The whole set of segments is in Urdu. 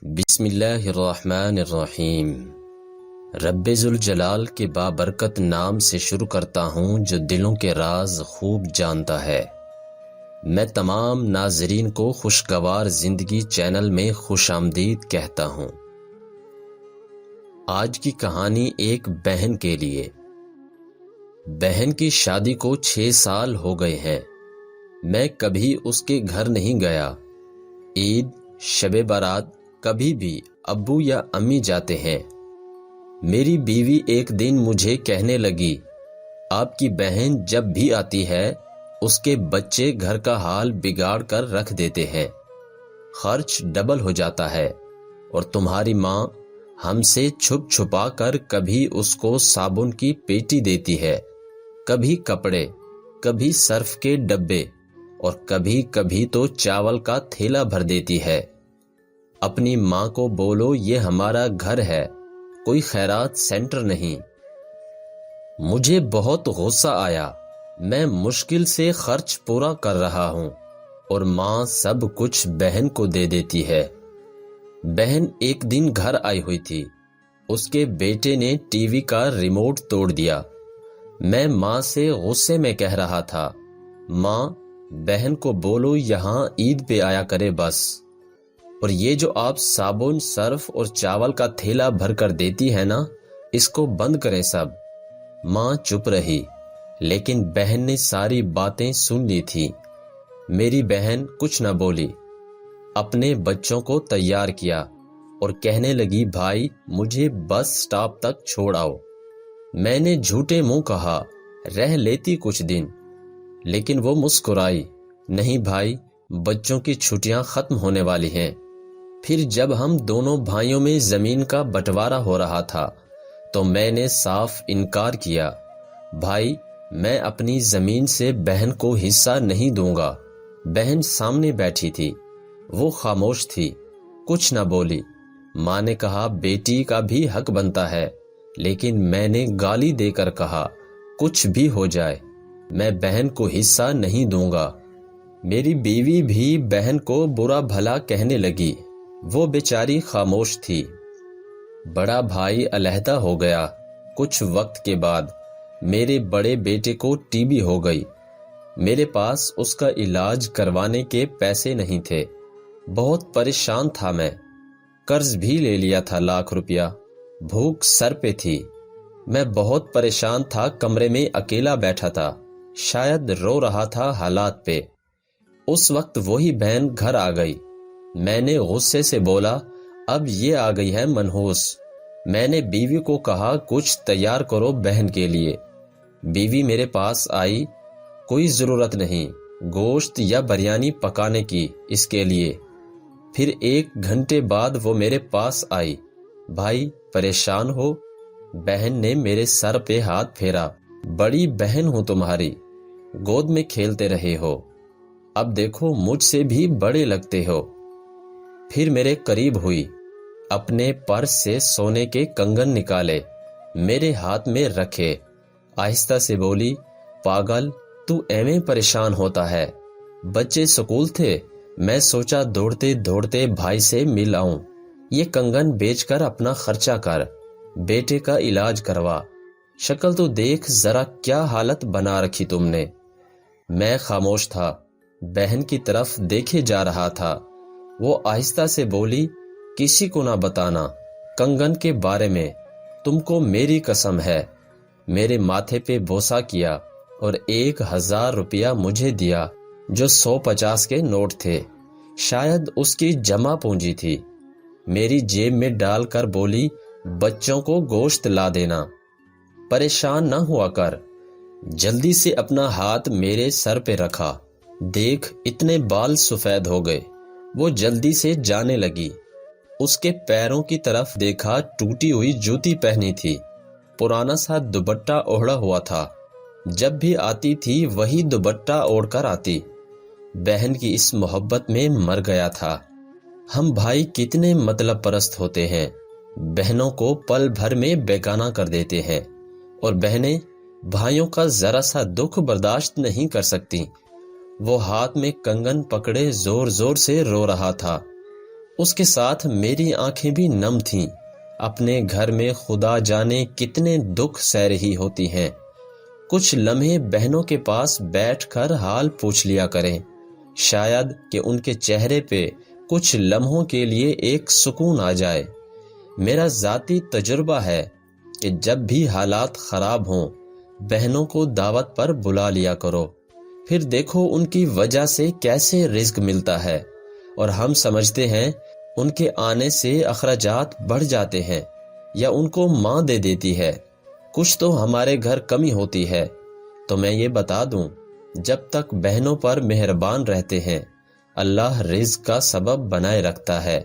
بسم اللہ الرحمن الرحیم۔ رب ذوالجلال کے بابرکت نام سے شروع کرتا ہوں جو دلوں کے راز خوب جانتا ہے۔ میں تمام ناظرین کو خوشگوار زندگی چینل میں خوش آمدید کہتا ہوں۔ آج کی کہانی ایک بہن کے لیے۔ بہن کی شادی کو 6 سال ہو گئے ہیں۔ میں کبھی اس کے گھر نہیں گیا۔ عید، شب برات کبھی بھی ابو یا امی جاتے ہیں۔ میری بیوی ایک دن مجھے کہنے لگی، آپ کی بہن جب بھی آتی ہے اس کے بچے گھر کا حال بگاڑ کر رکھ دیتے ہیں، خرچ ڈبل ہو جاتا ہے، اور تمہاری ماں ہم سے چھپ چھپا کر کبھی اس کو صابن کی پیٹی دیتی ہے، کبھی کپڑے، کبھی سرف کے ڈبے، اور کبھی کبھی تو چاول کا تھیلا بھر دیتی ہے۔ اپنی ماں کو بولو یہ ہمارا گھر ہے، کوئی خیرات سینٹر نہیں۔ مجھے بہت غصہ آیا۔ میں مشکل سے خرچ پورا کر رہا ہوں اور ماں سب کچھ بہن کو دے دیتی ہے۔ بہن ایک دن گھر آئی ہوئی تھی۔ اس کے بیٹے نے ٹی وی کا ریموٹ توڑ دیا۔ میں ماں سے غصے میں کہہ رہا تھا، ماں بہن کو بولو یہاں عید پہ آیا کرے بس، اور یہ جو آپ صابن، سرف اور چاول کا تھیلا بھر کر دیتی ہے نا، اس کو بند کریں سب۔ ماں چپ رہی، لیکن بہن نے ساری باتیں سن لی تھی۔ میری بہن کچھ نہ بولی، اپنے بچوں کو تیار کیا اور کہنے لگی، بھائی مجھے بس سٹاپ تک چھوڑ آؤ۔ میں نے جھوٹے منہ کہا، رہ لیتی کچھ دن، لیکن وہ مسکرائی، نہیں بھائی بچوں کی چھٹیاں ختم ہونے والی ہیں۔ پھر جب ہم دونوں بھائیوں میں زمین کا بٹوارا ہو رہا تھا تو میں نے صاف انکار کیا، بھائی میں اپنی زمین سے بہن کو حصہ نہیں دوں گا۔ بہن سامنے بیٹھی تھی، وہ خاموش تھی، کچھ نہ بولی۔ ماں نے کہا، بیٹی کا بھی حق بنتا ہے، لیکن میں نے گالی دے کر کہا، کچھ بھی ہو جائے میں بہن کو حصہ نہیں دوں گا۔ میری بیوی بھی بہن کو برا بھلا کہنے لگی، وہ بیچاری خاموش تھی۔ بڑا بھائی علیحدہ ہو گیا۔ کچھ وقت کے بعد میرے بڑے بیٹے کو ٹی بی ہو گئی۔ میرے پاس اس کا علاج کروانے کے پیسے نہیں تھے۔ بہت پریشان تھا میں، قرض بھی لے لیا تھا لاکھ روپیہ۔ بھوک سر پہ تھی۔ میں بہت پریشان تھا، کمرے میں اکیلا بیٹھا تھا، شاید رو رہا تھا حالات پہ۔ اس وقت وہی بہن گھر آ گئی۔ میں نے غصے سے بولا، اب یہ آ گئی ہے منحوس۔ میں نے بیوی کو کہا، کچھ تیار کرو بہن کے لیے۔ بیوی میرے پاس آئی، کوئی ضرورت نہیں گوشت یا بریانی پکانے کی اس کے لیے۔ پھر 1 گھنٹے بعد وہ میرے پاس آئی، بھائی پریشان ہو؟ بہن نے میرے سر پہ ہاتھ پھیرا، بڑی بہن ہوں تمہاری، گود میں کھیلتے رہے ہو، اب دیکھو مجھ سے بھی بڑے لگتے ہو۔ پھر میرے قریب ہوئی، اپنے پرس سے سونے کے کنگن نکالے، میرے ہاتھ میں رکھے، آہستہ سے بولی، پاگل تو ایویں پریشان ہوتا ہے؟ بچے سکول تھے، میں سوچا دوڑتے دوڑتے بھائی سے مل آؤں، یہ کنگن بیچ کر اپنا خرچہ کر، بیٹے کا علاج کروا، شکل تو دیکھ ذرا کیا حالت بنا رکھی تم نے۔ میں خاموش تھا، بہن کی طرف دیکھے جا رہا تھا۔ وہ آہستہ سے بولی، کسی کو نہ بتانا کنگن کے بارے میں، تم کو میری قسم ہے۔ میرے ماتھے پہ بوسہ کیا اور 1000 روپیہ مجھے دیا، جو 150 کے نوٹ تھے، شاید اس کی جمع پونجی تھی۔ میری جیب میں ڈال کر بولی، بچوں کو گوشت لا دینا، پریشان نہ ہوا کر۔ جلدی سے اپنا ہاتھ میرے سر پہ رکھا، دیکھ اتنے بال سفید ہو گئے۔ وہ جلدی سے جانے لگی۔ اس کے پیروں کی طرف دیکھا، ٹوٹی ہوئی جوتی پہنی تھی، پرانا سا دوپٹہ اوڑھا ہوا تھا، جب بھی آتی تھی وہی دوپٹہ اوڑھ کر آتی۔ بہن کی اس محبت میں مر گیا تھا۔ ہم بھائی کتنے مطلب پرست ہوتے ہیں، بہنوں کو پل بھر میں بیگانہ کر دیتے ہیں، اور بہنیں بھائیوں کا ذرا سا دکھ برداشت نہیں کر سکتی۔ وہ ہاتھ میں کنگن پکڑے زور زور سے رو رہا تھا۔ اس کے ساتھ میری آنکھیں بھی نم تھیں۔ اپنے گھر میں خدا جانے کتنے دکھ سہ رہی ہوتی ہیں۔ کچھ لمحے بہنوں کے پاس بیٹھ کر حال پوچھ لیا کریں، شاید کہ ان کے چہرے پہ کچھ لمحوں کے لیے ایک سکون آ جائے۔ میرا ذاتی تجربہ ہے کہ جب بھی حالات خراب ہوں، بہنوں کو دعوت پر بلا لیا کرو، پھر دیکھو ان کی وجہ سے کیسے رزق ملتا ہے، اور ہم سمجھتے ہیں ان کے آنے سے اخراجات بڑھ جاتے ہیں یا ان کو ماں دے دیتی ہے، کچھ تو ہمارے گھر کمی ہوتی ہے۔ تو میں یہ بتا دوں، جب تک بہنوں پر مہربان رہتے ہیں، اللہ رزق کا سبب بنائے رکھتا ہے،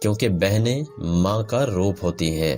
کیونکہ بہنیں ماں کا روپ ہوتی ہیں۔